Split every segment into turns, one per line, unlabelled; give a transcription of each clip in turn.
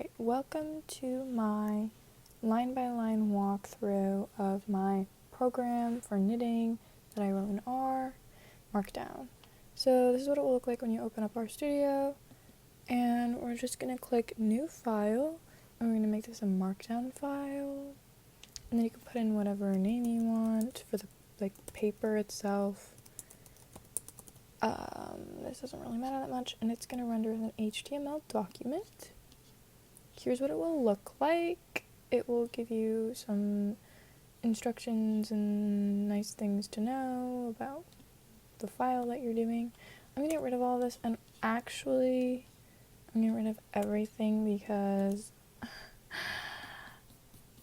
Alright, welcome to my line-by-line walkthrough of my program for knitting that I wrote in R, Markdown. So this is what it will look like when you open up RStudio, and we're just going to click New File, and we're going to make this a Markdown file, and then you can put in whatever name you want for the paper itself. This doesn't really matter that much, and it's going to render as an HTML document. Here's what it will look like. It will give you some instructions and nice things to know about the file that you're doing. I'm going to get rid of all this, and actually I'm going to get rid of everything because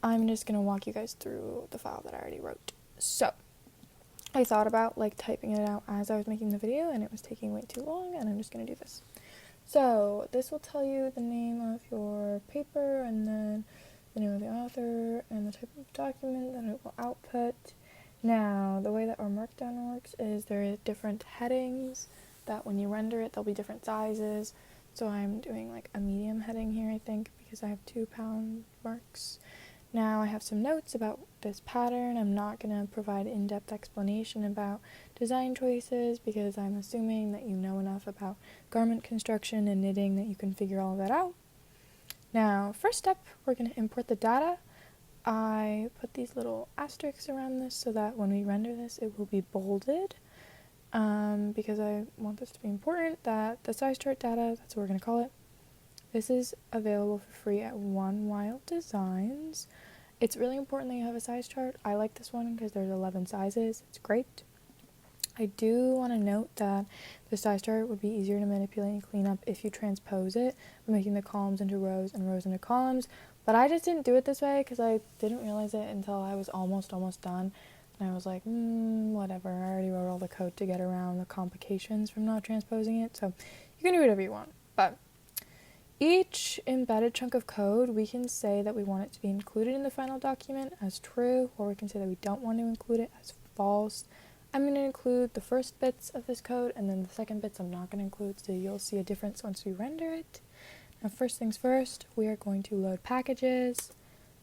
I'm just going to walk you guys through the file that I already wrote. So I thought about typing it out as I was making the video, and it was taking way too long, and I'm just going to do this. So this will tell you the name of your paper, and then the name of the author, and the type of document that it will output. Now, the way that our Markdown works is there are different headings that when you render it, there'll be different sizes. So I'm doing a medium heading here, I think, because I have 2 pound marks. Now I have some notes about this pattern. I'm not going to provide in-depth explanation about design choices because I'm assuming that you know enough about garment construction and knitting that you can figure all of that out. Now, first step, we're going to import the data. I put these little asterisks around this so that when we render this, it will be bolded because I want this to be important, that the size chart data, that's what we're going to call it. This is available for free at One Wild Designs. It's really important that you have a size chart. I like this one because there's 11 sizes. It's great. I do want to note that the size chart would be easier to manipulate and clean up if you transpose it by making the columns into rows and rows into columns. But I just didn't do it this way because I didn't realize it until I was almost done. And I was like, whatever. I already wrote all the code to get around the complications from not transposing it. So you can do whatever you want. But each embedded chunk of code, we can say that we want it to be included in the final document as true, or we can say that we don't want to include it as false. I'm going to include the first bits of this code, and then the second bits I'm not going to include, so you'll see a difference once we render it. Now, first things first, we are going to load packages.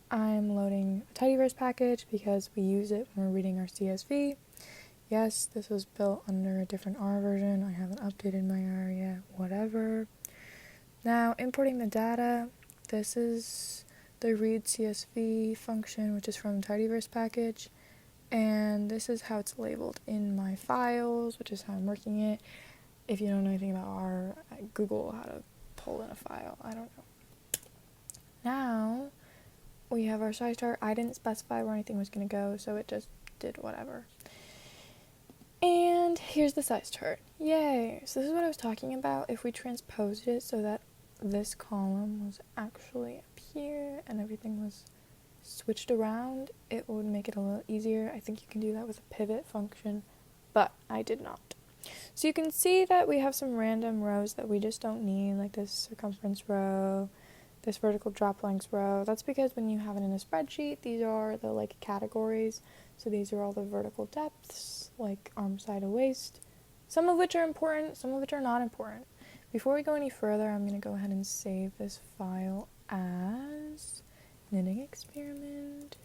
I'm loading a tidyverse package because we use it when we're reading our CSV. Yes, this was built under a different R version. I haven't updated my R yet, whatever. Now, importing the data, this is the read CSV function, which is from tidyverse package, and this is how it's labeled in my files, which is how I'm working it. If you don't know anything about R, Google how to pull in a file. I don't know. Now, we have our size chart. I didn't specify where anything was going to go, so it just did whatever. And here's the size chart. Yay! So this is what I was talking about. If we transposed it so that this column was actually up here and everything was switched around, it would make it a little easier. I think you can do that with a pivot function, but I did not. So you can see that we have some random rows that we just don't need, like this circumference row, this vertical drop length row. That's because when you have it in a spreadsheet, these are the categories. So these are all the vertical depths, like arm, side, and waist, some of which are important, some of which are not important. Before we go any further, I'm going to go ahead and save this file as knitting experiment.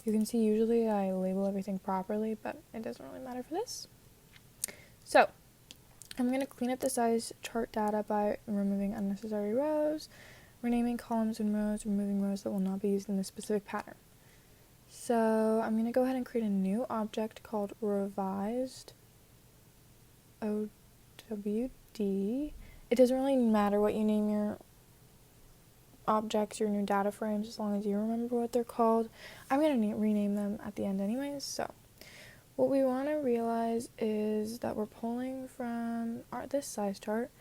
You can see usually I label everything properly, but it doesn't really matter for this. So I'm going to clean up the size chart data by removing unnecessary rows, renaming columns and rows, removing rows that will not be used in this specific pattern. So I'm going to go ahead and create a new object called revised OWD. It doesn't really matter what you name your objects, your new data frames, as long as you remember what they're called. I'm going to rename them at the end anyways. So what we want to realize is that we're pulling from this size chart,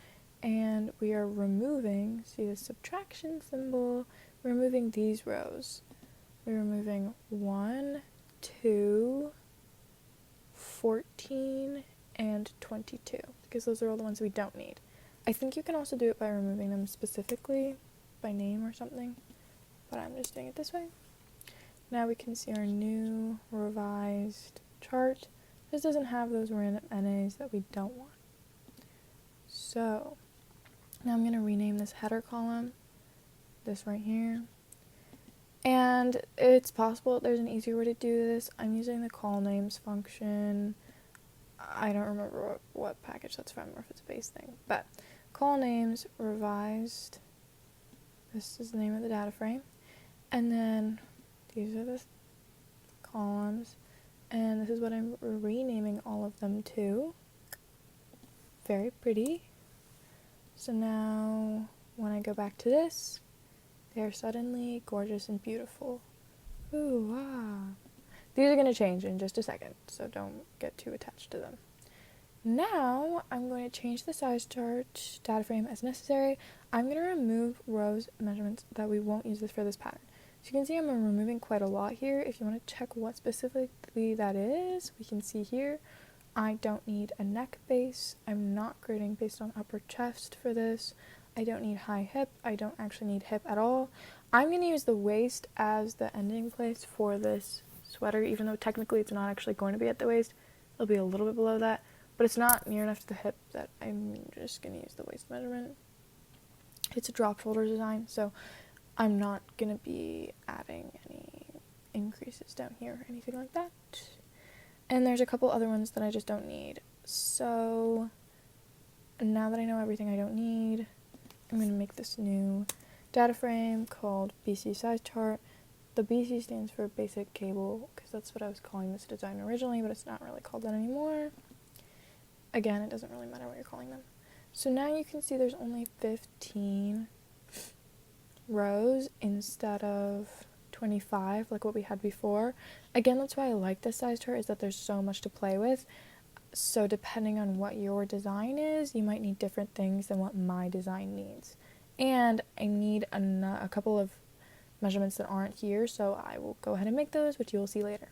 and we are removing, see the subtraction symbol, we're removing these rows. We're removing 1, 2, 14, and 22, because those are all the ones we don't need. I think you can also do it by removing them specifically by name or something, but I'm just doing it this way. Now we can see our new revised chart. This doesn't have those random NAs that we don't want. So Now I'm going to rename this header column, this right here. And it's possible there's an easier way to do this. I'm using the call names function. I don't remember what package that's from or if it's a base thing. But call names revised. This is the name of the data frame. And then these are the columns. And this is what I'm renaming all of them to. Very pretty. So now when I go back to this, they are suddenly gorgeous and beautiful. Ooh, wow. These are going to change in just a second, so don't get too attached to them. Now I'm going to change the size chart data frame as necessary. I'm going to remove rows measurements that we won't use this for this pattern. So you can see I'm removing quite a lot here. If you want to check what specifically that is, we can see here. I don't need a neck base. I'm not grading based on upper chest for this. I don't need high hip. I don't actually need hip at all. I'm going to use the waist as the ending place for this sweater, even though technically it's not actually going to be at the waist. It'll be a little bit below that, but it's not near enough to the hip that I'm just going to use the waist measurement. It's a drop shoulder design, so I'm not going to be adding any increases down here or anything like that. And there's a couple other ones that I just don't need. So now that I know everything I don't need, I'm going to make this new data frame called BC size chart. The BC stands for basic cable because that's what I was calling this design originally, but it's not really called that anymore. Again, it doesn't really matter what you're calling them. So now you can see there's only 15 rows instead of 25 like what we had before. Again, that's why I like this size chart, is that there's so much to play with. So depending on what your design is, you might need different things than what my design needs. And I need a couple of measurements that aren't here, so I will go ahead and make those, which you will see later.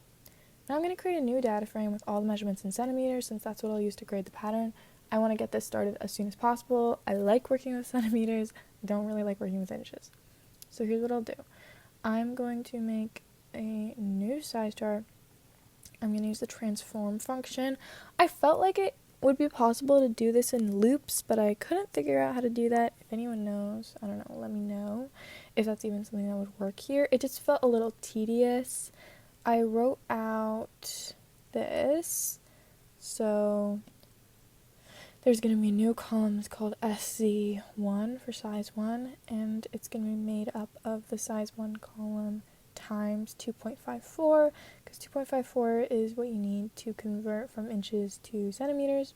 Now I'm going to create a new data frame with all the measurements in centimeters, since that's what I'll use to grade the pattern. I want to get this started as soon as possible. I like working with centimeters. I don't really like working with inches. So here's what I'll do. I'm going to make a new size chart. I'm going to use the transform function. I felt like it would be possible to do this in loops, but I couldn't figure out how to do that. If anyone knows, I don't know, let me know if that's even something that would work here. It just felt a little tedious. I wrote out this, so there's going to be a new column that's called SC1 for size 1, and it's going to be made up of the size 1 column times 2.54, because 2.54 is what you need to convert from inches to centimeters.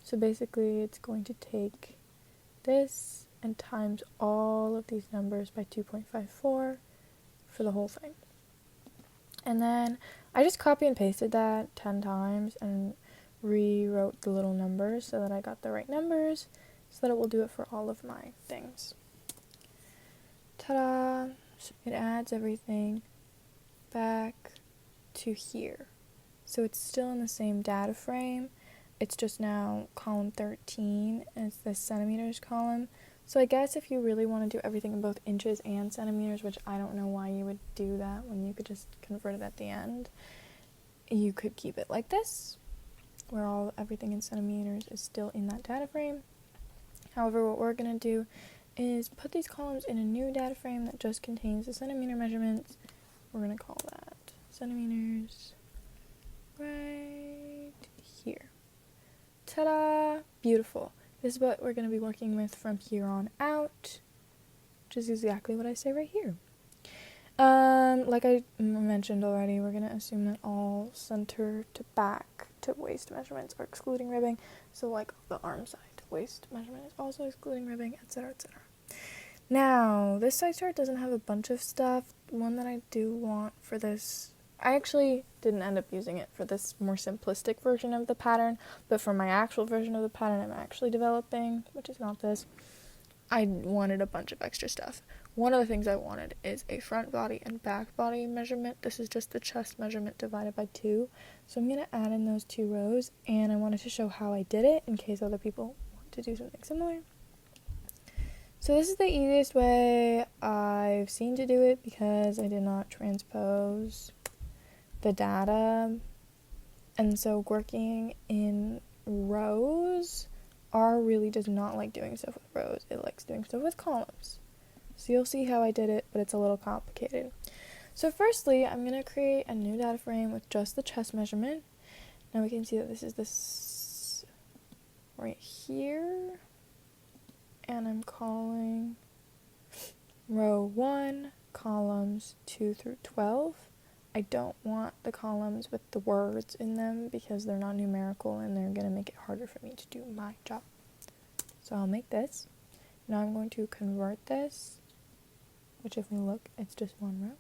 So basically it's going to take this and times all of these numbers by 2.54 for the whole thing. And then I just copy and pasted that 10 times and rewrote the little numbers so that I got the right numbers, so that it will do it for all of my things. Ta-da! It adds everything back to here. So it's still in the same data frame. It's just now column 13 as the centimeters column. So I guess if you really want to do everything in both inches and centimeters, which I don't know why you would do that when you could just convert it at the end, you could keep it like this, where everything in centimeters is still in that data frame. However, what we're going to do is put these columns in a new data frame that just contains the centimeter measurements. We're going to call that centimeters right here. Ta-da! Beautiful. This is what we're going to be working with from here on out, which is exactly what I say right here. Like I mentioned already, we're going to assume that all center to back to waist measurements are excluding ribbing. So like the arm side to waist measurement is also excluding ribbing, etc., etc. Now, this size chart doesn't have a bunch of stuff. One that I do want for this, I actually didn't end up using it for this more simplistic version of the pattern, but for my actual version of the pattern I'm actually developing, which is not this, I wanted a bunch of extra stuff. One of the things I wanted is a front body and back body measurement. This is just the chest measurement divided by 2. So I'm going to add in those 2 rows, and I wanted to show how I did it in case other people want to do something similar. So this is the easiest way I've seen to do it because I did not transpose the data. And so working in rows R really does not like doing stuff with rows. It likes doing stuff with columns. So you'll see how I did it, but it's a little complicated. So firstly, I'm going to create a new data frame with just the chest measurement. Now we can see that this is this right here. And I'm calling row 1, columns 2 through 12. I don't want the columns with the words in them because they're not numerical and they're going to make it harder for me to do my job. So I'll make this. Now I'm going to convert this, which if we look, it's just one row.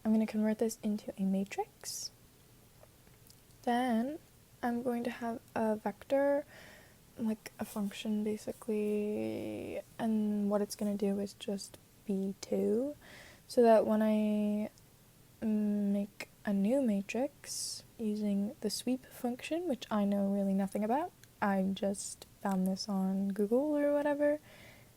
I'm going to convert this into a matrix. Then I'm going to have a vector, like a function basically, and what it's going to do is just be 2, so that when I make a new matrix using the sweep function, which I know really nothing about, I just found this on Google or whatever,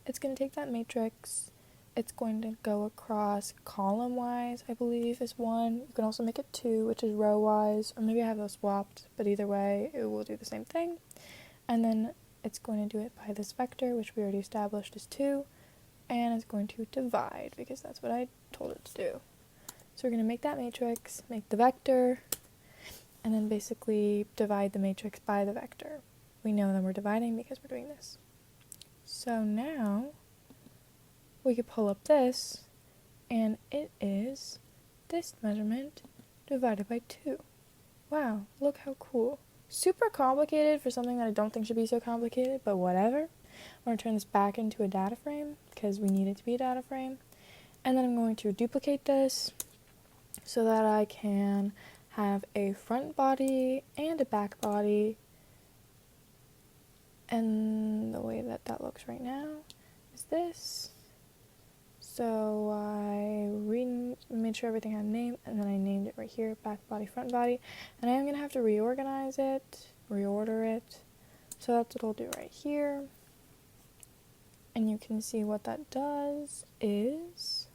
it's going to take that matrix, it's going to go across column-wise, I believe, is 1. You can also make it 2, which is row-wise, or maybe I have those swapped, but either way, it will do the same thing. And then it's going to do it by this vector, which we already established is 2, and it's going to divide, because that's what I told it to do. So we're going to make that matrix, make the vector, and then basically divide the matrix by the vector. We know that we're dividing because we're doing this. So now we could pull up this, and it is this measurement divided by 2. Wow, look how cool. Super complicated for something that I don't think should be so complicated, but whatever. I'm going to turn this back into a data frame because we need it to be a data frame. And then I'm going to duplicate this so that I can have a front body and a back body. And the way that that looks right now is this. So I made sure everything had a name, and then I named it right here, back body, front body. And I am going to have to reorganize it, reorder it. So that's what I'll do right here. And you can see what that does is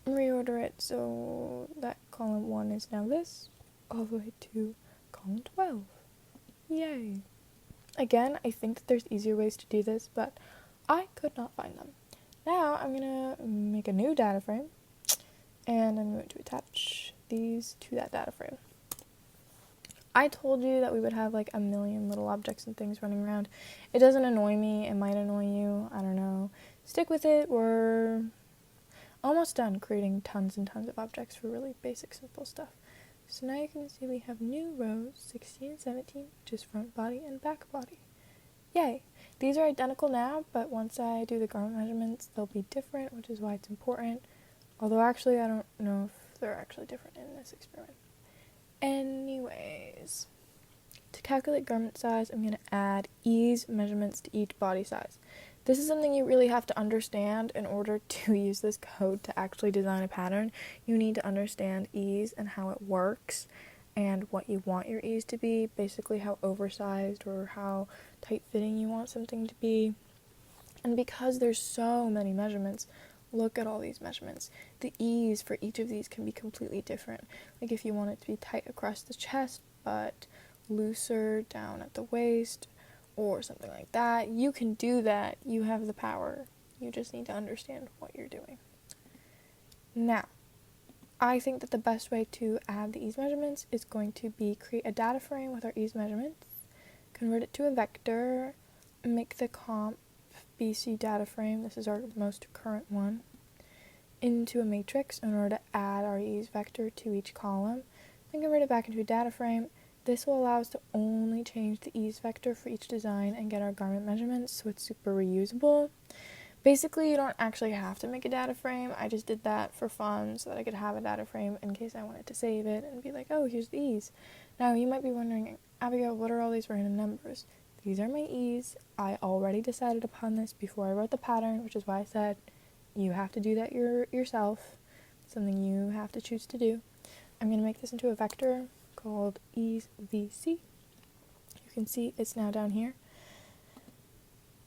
reorder it so that column 1 is now this, all the way to column 12. Yay! Again, I think that there's easier ways to do this, but I could not find them. Now I'm going to make a new data frame, and I'm going to attach these to that data frame. I told you that we would have like a million little objects and things running around. It doesn't annoy me. It might annoy you. I don't know. Stick with it. We're almost done creating tons and tons of objects for really basic, simple stuff. So now you can see we have new rows, 16 and 17, which is front body and back body. Yay! These are identical now, but once I do the garment measurements, they'll be different, which is why it's important. Although actually, I don't know if they're actually different in this experiment. Anyways, to calculate garment size, I'm going to add ease measurements to each body size. This is something you really have to understand in order to use this code to actually design a pattern. You need to understand ease and how it works and what you want your ease to be, basically how oversized or how tight-fitting you want something to be. And because there's so many measurements, look at all these measurements. The ease for each of these can be completely different. Like if you want it to be tight across the chest but looser down at the waist or something like that, you can do that. You have the power. You just need to understand what you're doing. Now, I think that the best way to add the ease measurements is going to be create a data frame with our ease measurements, convert it to a vector, make the comp BC data frame, this is our most current one, into a matrix in order to add our ease vector to each column, then convert it back into a data frame. This will allow us to only change the ease vector for each design and get our garment measurements, so it's super reusable. Basically, you don't actually have to make a data frame. I just did that for fun so that I could have a data frame in case I wanted to save it and be like, oh, here's the ease. Now, you might be wondering, Abigail, what are all these random numbers? These are my ease. I already decided upon this before I wrote the pattern, which is why I said you have to do that yourself. It's something you have to choose to do. I'm going to make this into a vector called ease VC. You can see it's now down here.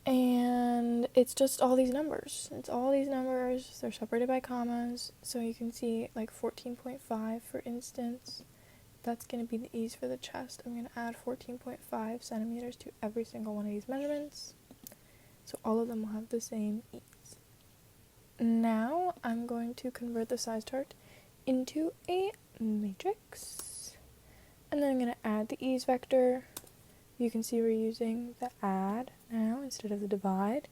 And it's just all these numbers. It's all these numbers. They're separated by commas. So you can see like 14.5 for instance that's going to be the ease for the chest. I'm going to add 14.5 centimeters to every single one of these measurements. So all of them will have the same ease. Now I'm going to convert the size chart into a matrix. And then I'm going to add the ease vector. You can see we're using the add now instead of the divide.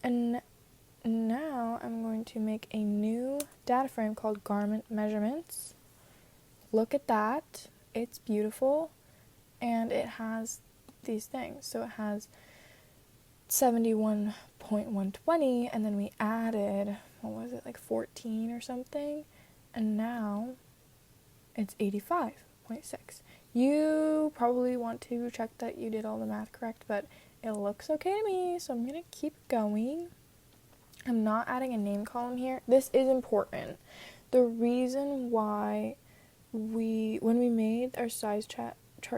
And now I'm going to make a new data frame called garment measurements. Look at that. It's beautiful. And it has these things. So it has 71.120, and then we added, what was it, like 14 or something, and now it's 85.6. You probably want to check that you did all the math correct, but it looks okay to me, so I'm going to keep going. I'm not adding a name column here. This is important. The reason why when we made our size chart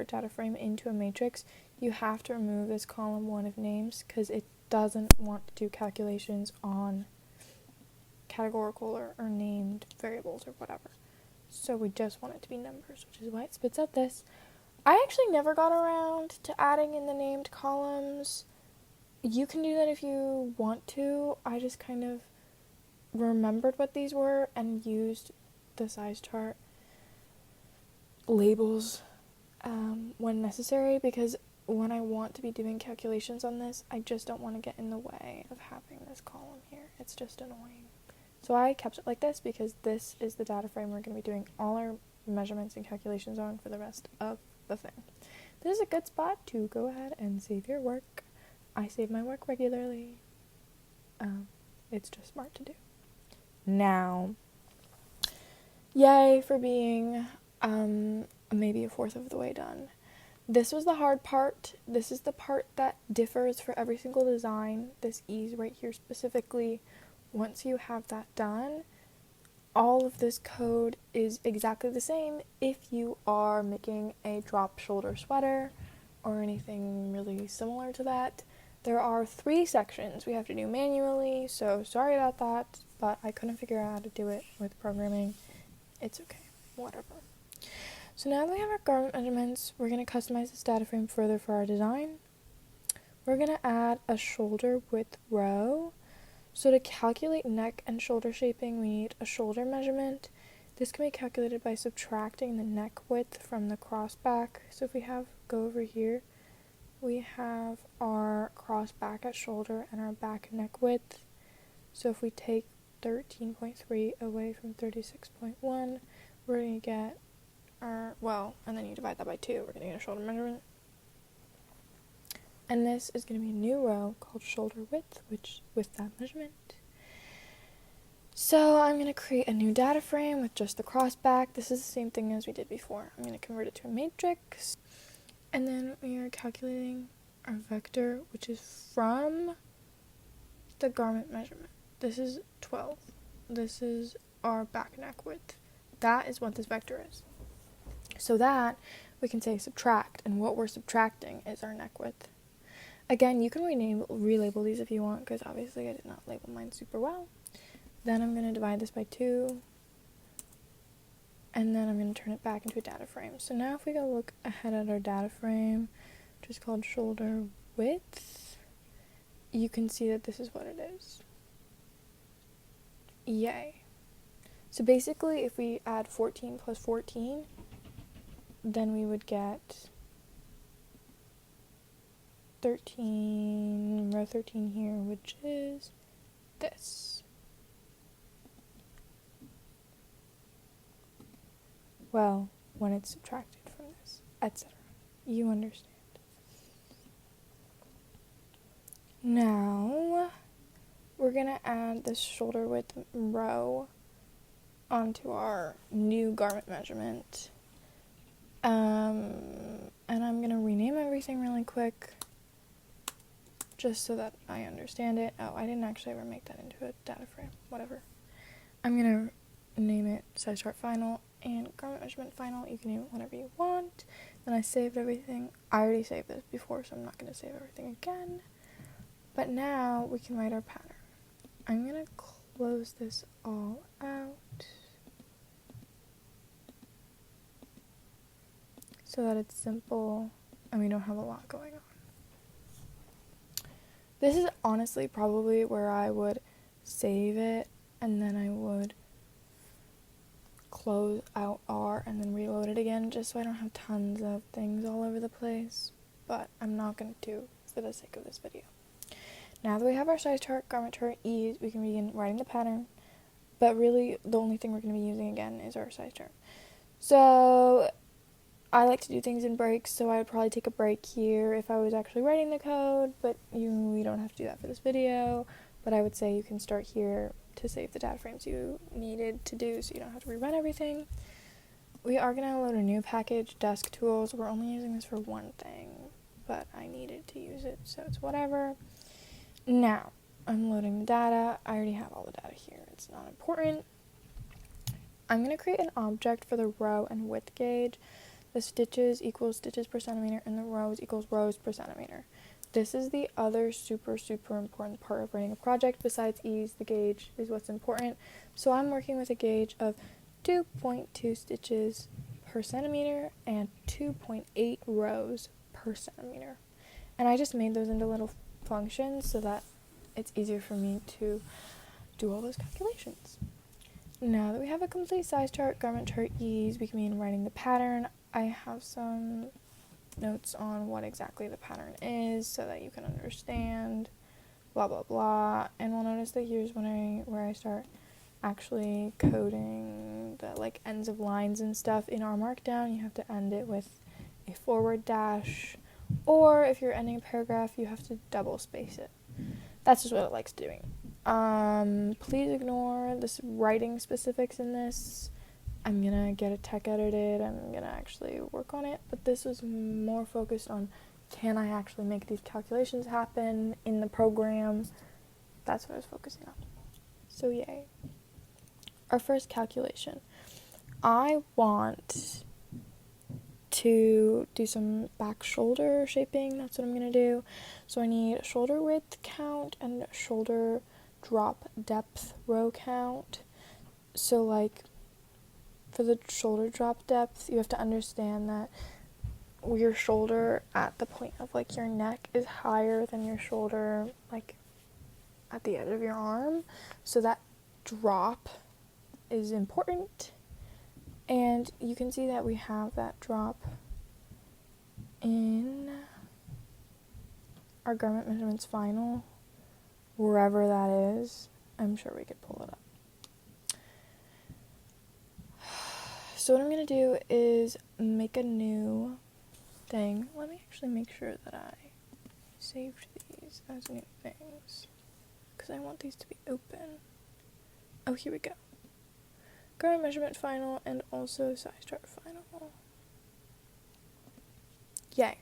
data frame into a matrix, you have to remove this column 1 of names because it doesn't want to do calculations on categorical or named variables or whatever. So we just want it to be numbers, which is why it spits out this. I actually never got around to adding in the named columns. You can do that if you want to. I just kind of remembered what these were and used the size chart labels when necessary, because when I want to be doing calculations on this, I just don't want to get in the way of having this column here. It's just annoying. So I kept it like this because this is the data frame we're going to be doing all our measurements and calculations on for the rest of the thing. This is a good spot to go ahead and save your work. I save my work regularly. It's just smart to do. Now, yay for being maybe a fourth of the way done. This was the hard part. This is the part that differs for every single design. This ease right here specifically. Once you have that done, all of this code is exactly the same if you are making a drop shoulder sweater or anything really similar to that. There are 3 sections we have to do manually, so sorry about that, but I couldn't figure out how to do it with programming. It's okay, whatever. So now that we have our garment measurements, we're going to customize this data frame further for our design. We're going to add a shoulder width row. So to calculate neck and shoulder shaping, we need a shoulder measurement. This can be calculated by subtracting the neck width from the cross back. So if we go over here, we have our cross back at shoulder and our back neck width. So if we take 13.3 away from 36.1, we're going to get and then you divide that by 2, we're going to get a shoulder measurement. And this is going to be a new row called shoulder width, with that measurement. So I'm going to create a new data frame with just the cross back. This is the same thing as we did before. I'm going to convert it to a matrix. And then we are calculating our vector, which is from the garment measurement. This is 12. This is our back neck width. That is what this vector is. So that we can say subtract, and what we're subtracting is our neck width. Again, you can relabel these if you want, because obviously I did not label mine super well. Then I'm going to divide this by 2, and then I'm going to turn it back into a data frame. So now if we go look ahead at our data frame, which is called shoulder width, you can see that this is what it is. Yay. So basically, if we add 14 plus 14, then we would get 13, row 13 here, which is this. Well, when it's subtracted from this, etc. You understand. Now, we're going to add this shoulder width row onto our new garment measurement. And I'm going to rename everything really quick, just so that I understand it. Oh, I didn't actually ever make that into a data frame. Whatever. I'm going to name it size chart final and garment measurement final. You can name it whatever you want. Then I saved everything. I already saved this before, so I'm not going to save everything again. But now we can write our pattern. I'm going to close this all out. so that it's simple and we don't have a lot going on. This is honestly probably where I would save it and then I would close out R and then reload it again, just so I don't have tons of things all over the place, but I'm not going to for the sake of this video. Now that we have our size chart, garment chart, ease, we can begin writing the pattern, but really the only thing we're going to be using again is our size chart. So I like to do things in breaks, so I would probably take a break here if I was actually writing the code, but you don't have to do that for this video. But I would say you can start here to save the data frames you needed to do so you don't have to rerun everything. We are going to load a new package, desk tools. We're only using this for one thing, but I needed to use it, so it's whatever. Now, I'm loading the data. I already have all the data here. It's not important. I'm going to create an object for the row and width gauge. The stitches equals stitches per centimeter and the rows equals rows per centimeter. This is the other super important part of writing a project. Besides ease, the gauge is what's important. So I'm working with a gauge of 2.2 stitches per centimeter and 2.8 rows per centimeter. And I just made those into little functions so that it's easier for me to do all those calculations. Now that we have a complete size chart, garment chart, ease, we can begin writing the pattern. I have some notes on what exactly the pattern is so that you can understand, blah blah blah. And we'll notice that here's where I start actually coding the like ends of lines and stuff. In our Markdown, you have to end it with a forward dash, or if you're ending a paragraph, you have to double space it. That's just what it likes doing. Please ignore this writing specifics in this. I'm gonna get a tech edited, I'm gonna actually work on it, but this was more focused on, can I actually make these calculations happen in the program? That's what I was focusing on. So yay. Our first calculation. I want to do some back shoulder shaping. That's what I'm gonna do. So I need shoulder width count and shoulder drop depth row count. So like for the shoulder drop depth, you have to understand that your shoulder at the point of like your neck is higher than your shoulder like at the edge of your arm. So that drop is important. And you can see that we have that drop in our garment measurements final, wherever that is. I'm sure we could pull it up. So what I'm going to do is make a new thing. Let me actually make sure that I saved these as new things, because I want these to be open. Oh, here we go. Garment measurement final and also size chart final. Yay.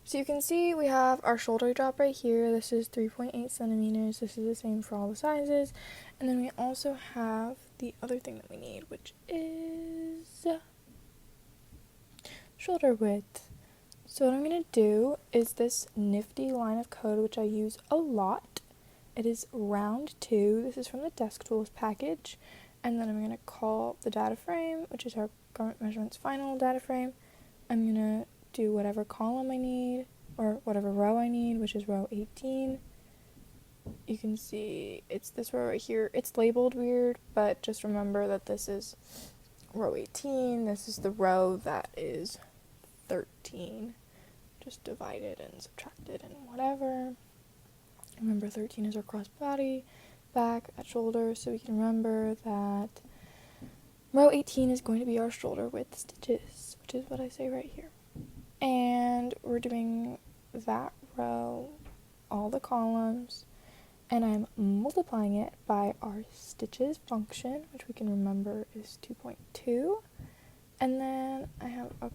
So you can see we have our shoulder drop right here. This is 3.8 centimeters. This is the same for all the sizes. And then we also have the other thing that we need, which is shoulder width. So what I'm going to do is this nifty line of code, which I use a lot. It is round 2. This is from the desk tools package. And then I'm going to call the data frame, which is our garment measurements final data frame. I'm going to do whatever column I need, or whatever row I need, which is row 18. You can see it's this row right here. It's labeled weird, but just remember that this is row 18. This is the row that is 13. Just divided and subtracted and whatever. Remember 13 is our cross body, back at shoulder, so we can remember that row 18 is going to be our shoulder width stitches, which is what I say right here. And we're doing that row, all the columns, and I'm multiplying it by our stitches function, which we can remember is 2.2, and then I have a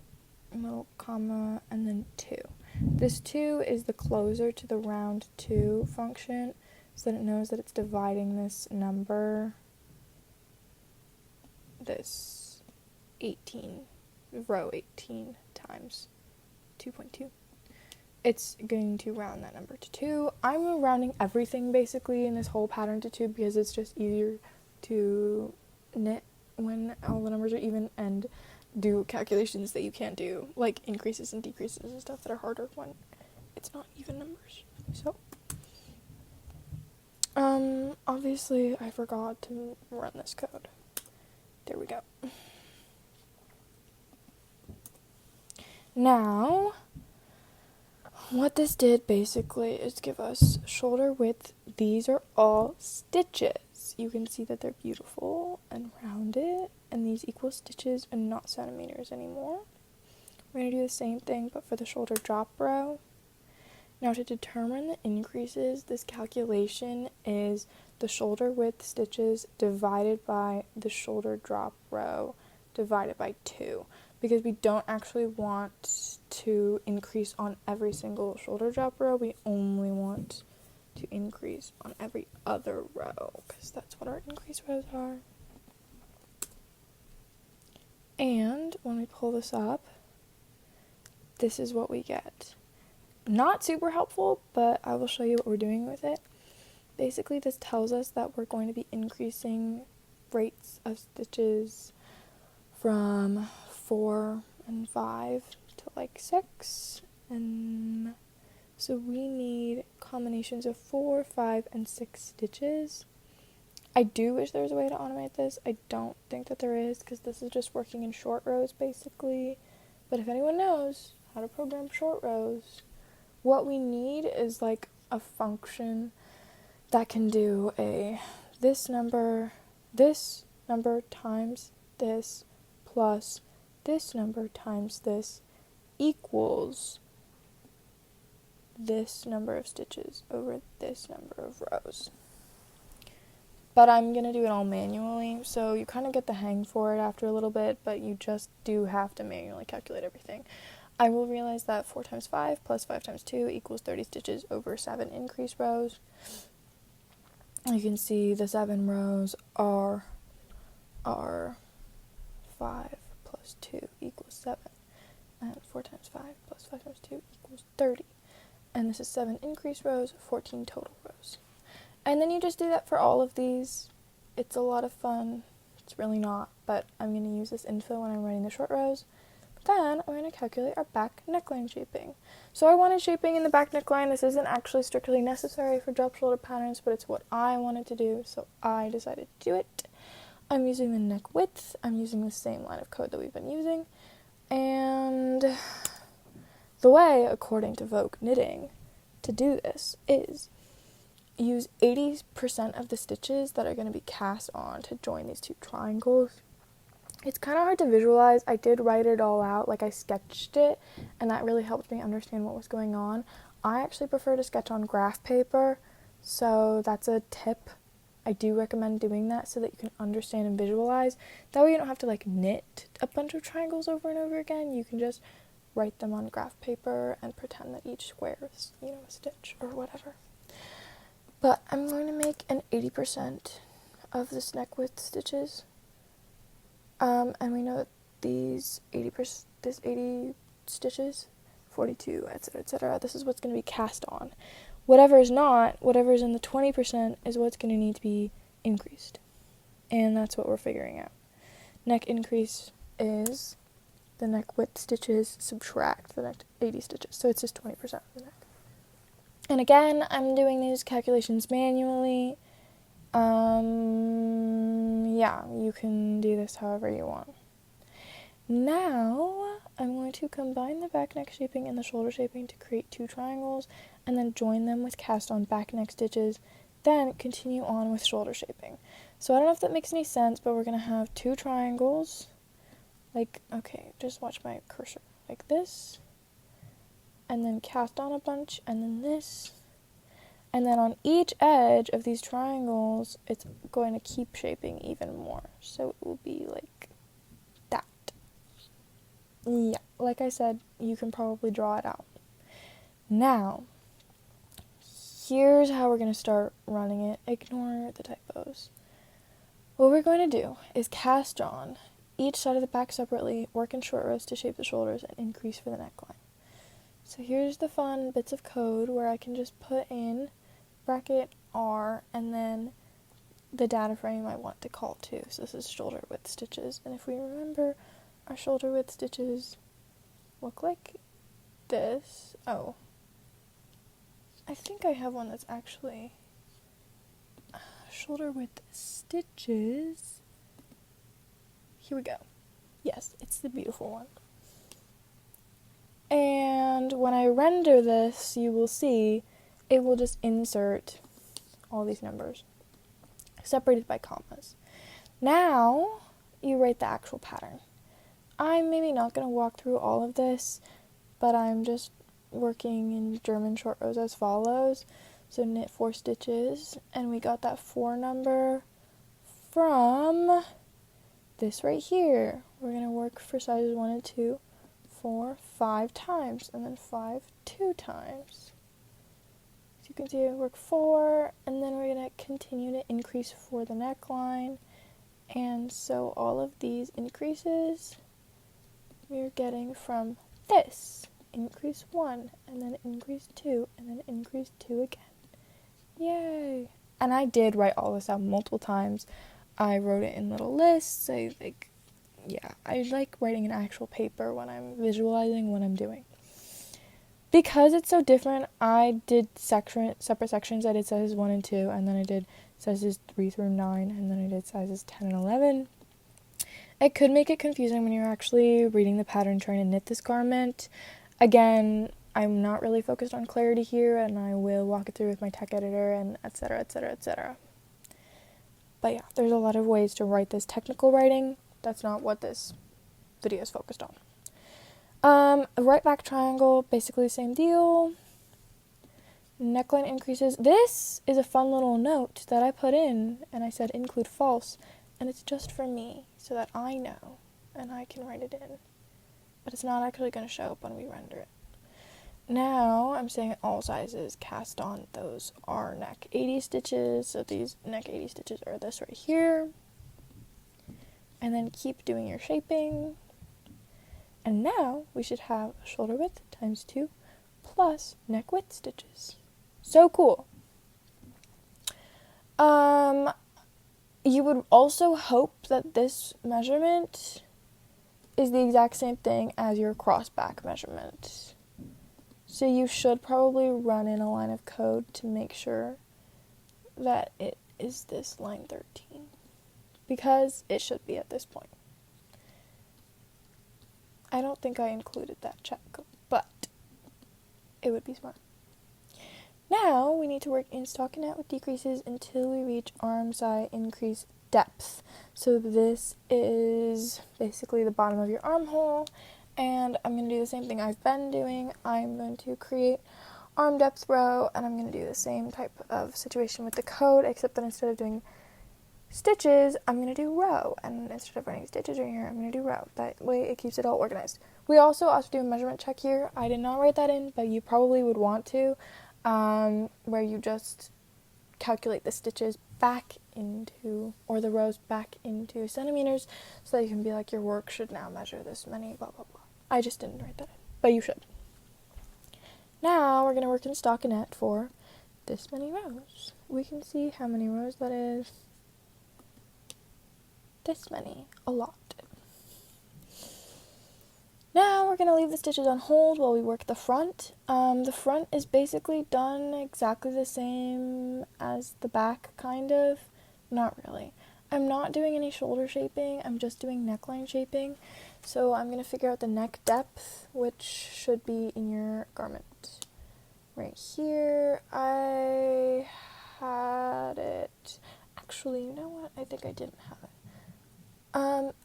little comma and then 2. This 2 is the closer to the round 2 function, so that it knows that it's dividing this number, this 18, row 18 times 2.2. It's going to round that number to 2. I'm rounding everything basically in this whole pattern to 2 because it's just easier to knit when all the numbers are even, and do calculations that you can't do, like increases and decreases and stuff that are harder when it's not even numbers. So, obviously I forgot to run this code. There we go. Now, what this did basically is give us shoulder width. These are all stitches. You can see that they're beautiful and rounded, and these equal stitches and not centimeters anymore. We're going to do the same thing, but for the shoulder drop row. Now, to determine the increases, this calculation is the shoulder width stitches divided by the shoulder drop row divided by 2. Because we don't actually want to increase on every single shoulder drop row, we only want to increase on every other row, because that's what our increase rows are. And when we pull this up, this is what we get. Not super helpful, but I will show you what we're doing with it. Basically, this tells us that we're going to be increasing rates of stitches from 4 and 5 to like 6, and so we need combinations of 4, 5, and 6 stitches. I do wish there was a way to automate this. I don't think that there is, because this is just working in short rows basically, but if anyone knows how to program short rows, what we need is like a function that can do a this number times this plus this number times this equals this number of stitches over this number of rows. But I'm going to do it all manually, so you kind of get the hang for it after a little bit, but you just do have to manually calculate everything. I will realize that 4 times 5 plus 5 times 2 equals 30 stitches over 7 increase rows. You can see the 7 rows are 5 plus 2 equals 7, and 4 times 5 plus 5 times 2 equals 30. And this is 7 increase rows, 14 total rows. And then you just do that for all of these. It's a lot of fun. It's really not, but I'm going to use this info when I'm writing the short rows. Then I'm going to calculate our back neckline shaping. So I wanted shaping in the back neckline. This isn't actually strictly necessary for drop shoulder patterns, but it's what I wanted to do, so I decided to do it. I'm using the neck width. I'm using the same line of code that we've been using. And the way, according to Vogue Knitting, to do this is use 80% of the stitches that are going to be cast on to join these two triangles. It's kind of hard to visualize. I did write it all out, like I sketched it, and that really helped me understand what was going on. I actually prefer to sketch on graph paper, so that's a tip. I do recommend doing that so that you can understand and visualize. That way you don't have to like knit a bunch of triangles over and over again. You can just write them on graph paper and pretend that each square is, a stitch or whatever. But I'm going to make an 80% of this neck width stitches. And we know that these 80 stitches, 42, etc., etc., this is what's going to be cast on. Whatever is not, whatever is in the 20% is what's going to need to be increased. And that's what we're figuring out. Neck increase is the neck width stitches subtract the neck 80 stitches. So it's just 20% of the neck. And again, I'm doing these calculations manually. Yeah, you can do this however you want. Now, I'm going to combine the back neck shaping and the shoulder shaping to create 2 triangles, and then join them with cast on back neck stitches, then continue on with shoulder shaping. So I don't know if that makes any sense, but we're going to have 2 triangles, just watch my cursor, like this, and then cast on a bunch, and then this. And then on each edge of these triangles, it's going to keep shaping even more. So it will be like that. Yeah, like I said, you can probably draw it out. Now, here's how we're going to start running it. Ignore the typos. What we're going to do is cast on each side of the back separately, work in short rows to shape the shoulders, and increase for the neckline. So here's the fun bits of code where I can just put in bracket R and then the data frame I want to call to. So this is shoulder width stitches. And if we remember our shoulder width stitches look like this. Oh, I think I have one that's actually shoulder width stitches. Here we go. Yes, it's the beautiful one. And when I render this, you will see it will just insert all these numbers separated by commas. Now you write the actual pattern. I'm maybe not going to walk through all of this, but I'm just working in German short rows as follows. So knit 4 stitches, and we got that 4 number from this right here. We're going to work for sizes 1 and 2, 4, 5 times, and then 5 2 times. So you can see I work 4, and then we're going to continue to increase for the neckline. And so all of these increases we're getting from this. Increase 1, and then increase 2, and then increase 2 again. Yay! And I did write all this out multiple times. I wrote it in little lists. I like writing an actual paper when I'm visualizing what I'm doing. Because it's so different, I did separate sections. I did sizes 1 and 2, and then I did sizes 3 through 9, and then I did sizes 10 and 11. It could make it confusing when you're actually reading the pattern trying to knit this garment. Again, I'm not really focused on clarity here, and I will walk it through with my tech editor and etc, etc, etc. But yeah, there's a lot of ways to write this technical writing. That's not what this video is focused on. Right back triangle, basically the same deal. Neckline increases. This is a fun little note that I put in, and I said include false, and it's just for me, so that I know, and I can write it in. But it's not actually going to show up when we render it. Now, I'm saying all sizes cast on those are neck 80 stitches, so these neck 80 stitches are this right here. And then keep doing your shaping. And now, we should have shoulder width times 2 plus neck width stitches. So cool. You would also hope that this measurement is the exact same thing as your crossback measurement. So you should probably run in a line of code to make sure that it is this line 13, because it should be at this point. I don't think I included that check, but it would be smart. Now we need to work in stockinette with decreases until we reach arm side increase depth. So this is basically the bottom of your armhole, and I'm going to do the same thing I've been doing. I'm going to create arm depth row, and I'm going to do the same type of situation with the code, except that instead of doing stitches, I'm going to do row, and instead of writing stitches right here, I'm going to do row. That way it keeps it all organized. We also do a measurement check here. I did not write that in, but you probably would want to, where you just calculate the stitches back into, or the rows back into centimeters, so that you can be like, your work should now measure this many, blah, blah, blah. I just didn't write that in, but you should. Now we're going to work in stockinette for this many rows. We can see how many rows that is. This many. A lot. Now we're going to leave the stitches on hold while we work the front. The front is basically done exactly the same as the back, kind of. Not really. I'm not doing any shoulder shaping, I'm just doing neckline shaping. So I'm going to figure out the neck depth, which should be in your garment. Right here, I had it. Actually, you know what? I think I didn't have it.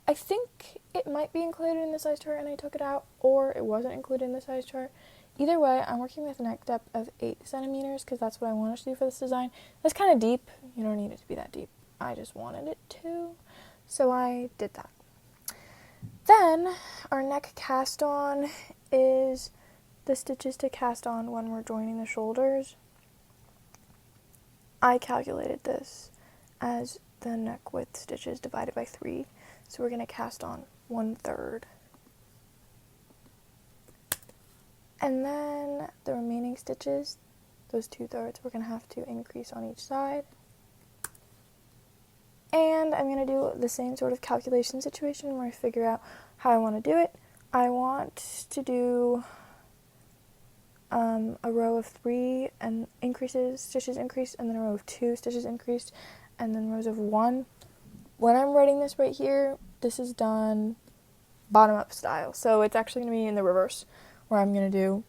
I think it might be included in the size chart and I took it out, or it wasn't included in the size chart. Either way, I'm working with a neck depth of 8 centimeters because that's what I wanted to do for this design. That's kind of deep. You don't need it to be that deep. I just wanted it to, so I did that. Then, our neck cast on is the stitches to cast on when we're joining the shoulders. I calculated this as the neck width stitches divided by 3. So we're going to cast on 1/3. And then the remaining stitches, those 2/3, we're going to have to increase on each side. And I'm going to do the same sort of calculation situation where I figure out how I want to do it. I want to do a row of 3 and stitches increased, and then a row of 2 stitches increased, and then rows of 1. When I'm writing this right here, this is done bottom up style, so it's actually going to be in the reverse, where I'm going to do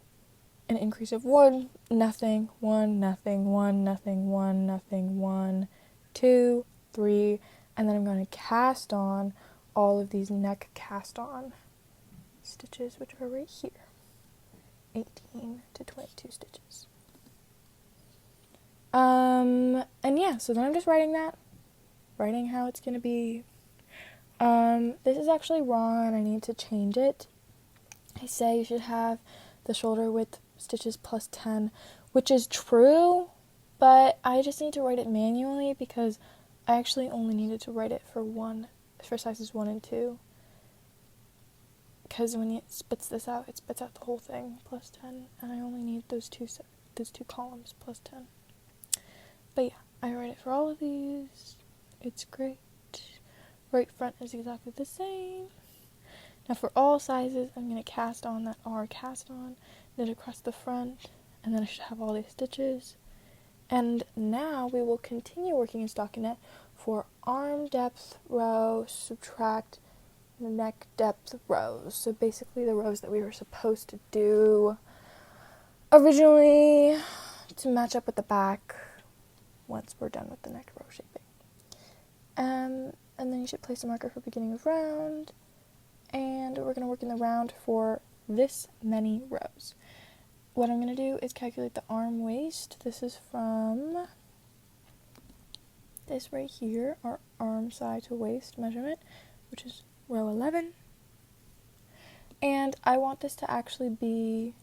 an increase of 1, nothing, 1, nothing, 1, nothing, 1, nothing, 1, 2, 3, and then I'm going to cast on all of these neck cast on stitches, which are right here. 18 to 22 stitches. And yeah, so then I'm just writing how it's going to be. This is actually wrong and I need to change it. I say you should have the shoulder width stitches plus 10, which is true, but I just need to write it manually because I actually only needed to write it for sizes 1 and 2. Because when it spits this out, it spits out the whole thing plus 10, and I only need those two columns plus 10. But yeah, I write it for all of these. It's great. Right front is exactly the same. Now for all sizes, I'm going to cast on that R cast on, knit across the front, and then I should have all these stitches. And now we will continue working in stockinette for arm depth row, subtract the neck depth rows. So basically the rows that we were supposed to do originally to match up with the back once we're done with the neck row shaping. And then you should place a marker for beginning of round, and we're going to work in the round for this many rows. What I'm going to do is calculate the arm waist. This is from this right here, our arm side to waist measurement, which is row 11. And I want this to actually be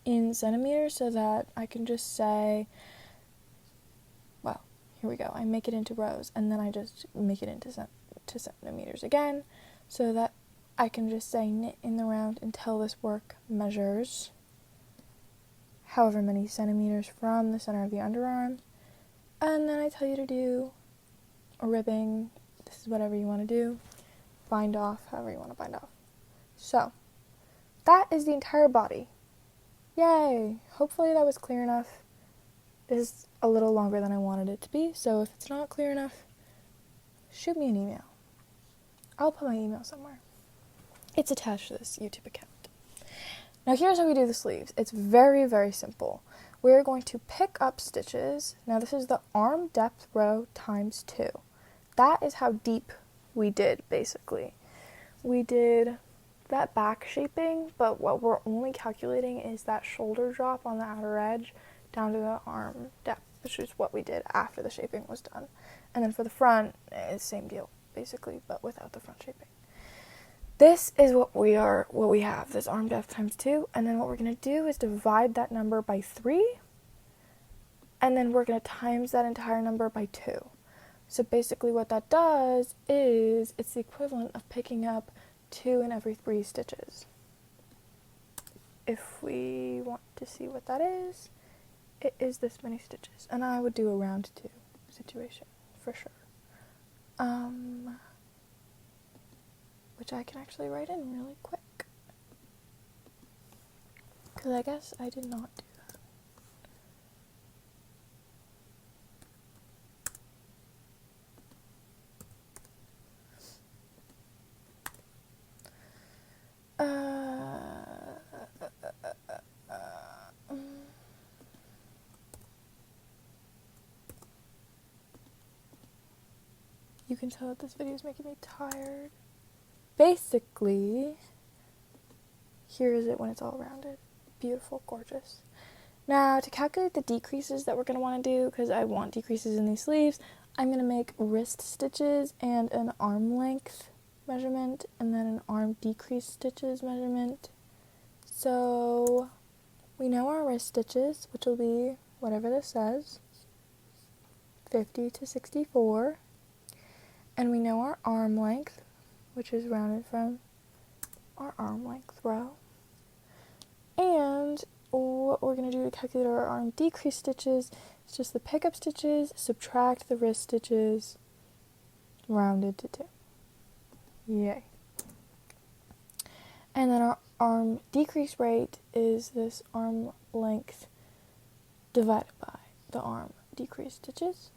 in centimeters so that I can just say, well, here we go. I make it into rows and then I just make it into centimeters again so that I can just say knit in the round until this work measures however many centimeters from the center of the underarm. And then I tell you to do a ribbing. This is whatever you want to do. Bind off, however you want to bind off. So, that is the entire body. Yay! Hopefully that was clear enough. This is a little longer than I wanted it to be, so if it's not clear enough, shoot me an email. I'll put my email somewhere. It's attached to this YouTube account. Now here's how we do the sleeves. It's very, very simple. We're going to pick up stitches. Now this is the arm depth row times 2. That is how deep we did, basically. We did that back shaping, but what we're only calculating is that shoulder drop on the outer edge down to the arm depth, which is what we did after the shaping was done. And then for the front, it's same deal, basically, but without the front shaping. This is what we have, this arm depth times 2, and then what we're going to do is divide that number by 3, and then we're going to times that entire number by 2. So basically what that does is it's the equivalent of picking up 2 in every 3 stitches. If we want to see what that is, it is this many stitches. And I would do a round 2 situation for sure. Which I can actually write in really quick. Because I guess I did not do that. You can tell that this video is making me tired. Basically, here is it when it's all rounded. Beautiful, gorgeous. Now, to calculate the decreases that we're going to want to do, because I want decreases in these sleeves, I'm going to make wrist stitches and an arm length measurement, and then an arm decrease stitches measurement. So, we know our wrist stitches, which will be whatever this says, 50 to 64. And we know our arm length, which is rounded from our arm length row. And what we're going to do to calculate our arm decrease stitches is just the pickup stitches, subtract the wrist stitches, rounded to 2. Yay. And then our arm decrease rate is this arm length divided by the arm decrease stitches.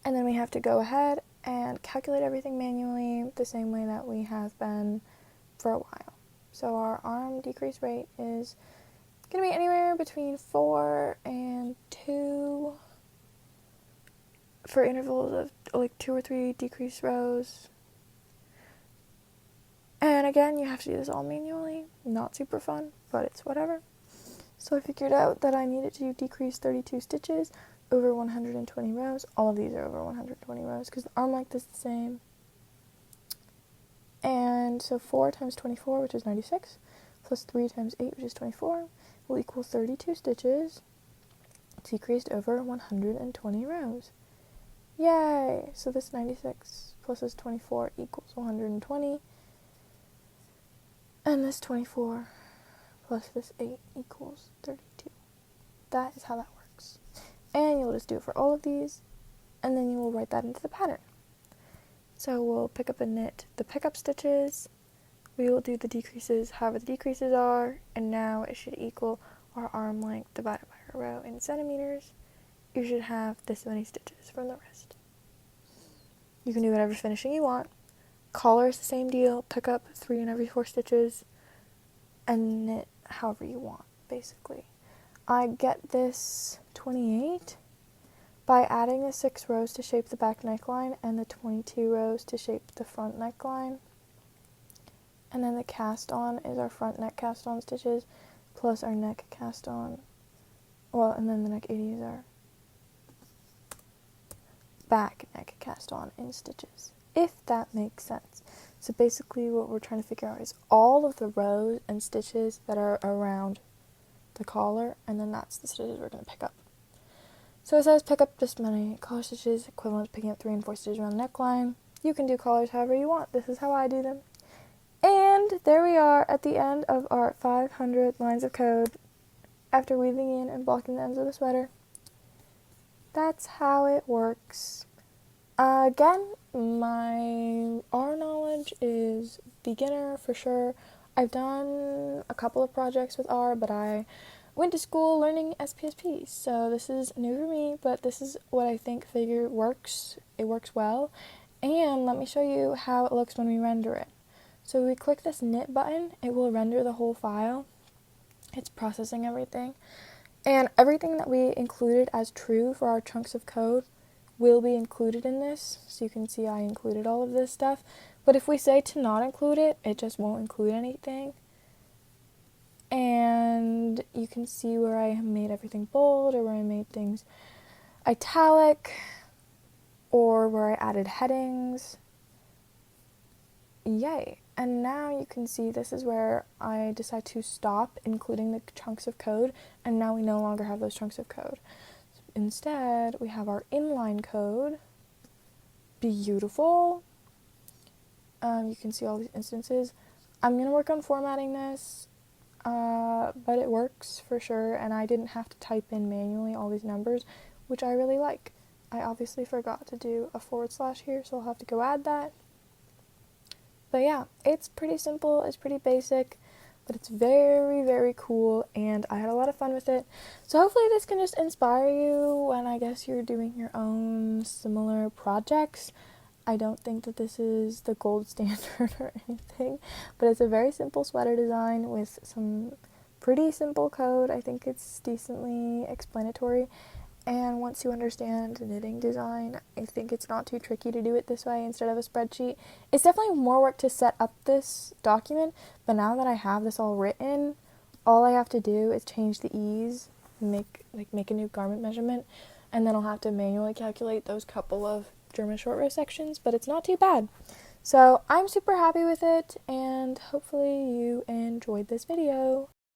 And then we have to go ahead and calculate everything manually the same way that we have been for a while. So our arm decrease rate is going to be anywhere between 4 and 2 for intervals of like 2 or 3 decrease rows. And again, you have to do this all manually. Not super fun, but it's whatever. So I figured out that I needed to decrease 32 stitches over 120 rows. All of these are over 120 rows because the arm length is the same. And so 4 times 24, which is 96, plus 3 times 8, which is 24, will equal 32 stitches decreased over 120 rows. Yay! So this 96 plus this 24 equals 120. And this 24 plus this 8 equals 32. That is how that works. And you'll just do it for all of these, and then you will write that into the pattern. So we'll pick up and knit the pickup stitches. We will do the decreases however the decreases are, and now it should equal our arm length divided by our row in centimeters. You should have this many stitches from the wrist. You can do whatever finishing you want. Collar is the same deal. Pick up 3 in every 4 stitches and knit however you want, basically. I get this 28 by adding the 6 rows to shape the back neckline and the 22 rows to shape the front neckline. And then the cast on is our front neck cast on stitches plus our neck cast on. Well, and then the neck 80 is our back neck cast on in stitches, if that makes sense. So basically what we're trying to figure out is all of the rows and stitches that are around the collar, and then that's the stitches we're going to pick up. So it says pick up this many collar stitches, equivalent to picking up 3 and 4 stitches around the neckline. You can do collars however you want. This is how I do them. And there we are at the end of our 500 lines of code after weaving in and blocking the ends of the sweater. That's how it works. Again, my R knowledge is beginner for sure. I've done a couple of projects with R, but I went to school learning SPSP, so this is new for me, but this is what I think figure works. It works well. And let me show you how it looks when we render it. So we click this knit button, it will render the whole file. It's processing everything. And everything that we included as true for our chunks of code will be included in this. So you can see I included all of this stuff. But if we say to not include it, it just won't include anything. And you can see where I made everything bold, or where I made things italic, or where I added headings. Yay. And now you can see this is where I decide to stop including the chunks of code, and now we no longer have those chunks of code. Instead, we have our inline code. Beautiful. You can see all these instances. I'm going to work on formatting this, but it works for sure, and I didn't have to type in manually all these numbers, which I really like. I obviously forgot to do a / here, so I'll have to go add that. But yeah, it's pretty simple, it's pretty basic, but it's very, very cool, and I had a lot of fun with it. So hopefully this can just inspire you when I guess you're doing your own similar projects. I don't think that this is the gold standard or anything, but it's a very simple sweater design with some pretty simple code. I think it's decently explanatory. And once you understand knitting design, I think it's not too tricky to do it this way instead of a spreadsheet. It's definitely more work to set up this document, but now that I have this all written, all I have to do is change the ease, make a new garment measurement, and then I'll have to manually calculate those couple of German short row sections, but it's not too bad. So I'm super happy with it, and hopefully you enjoyed this video.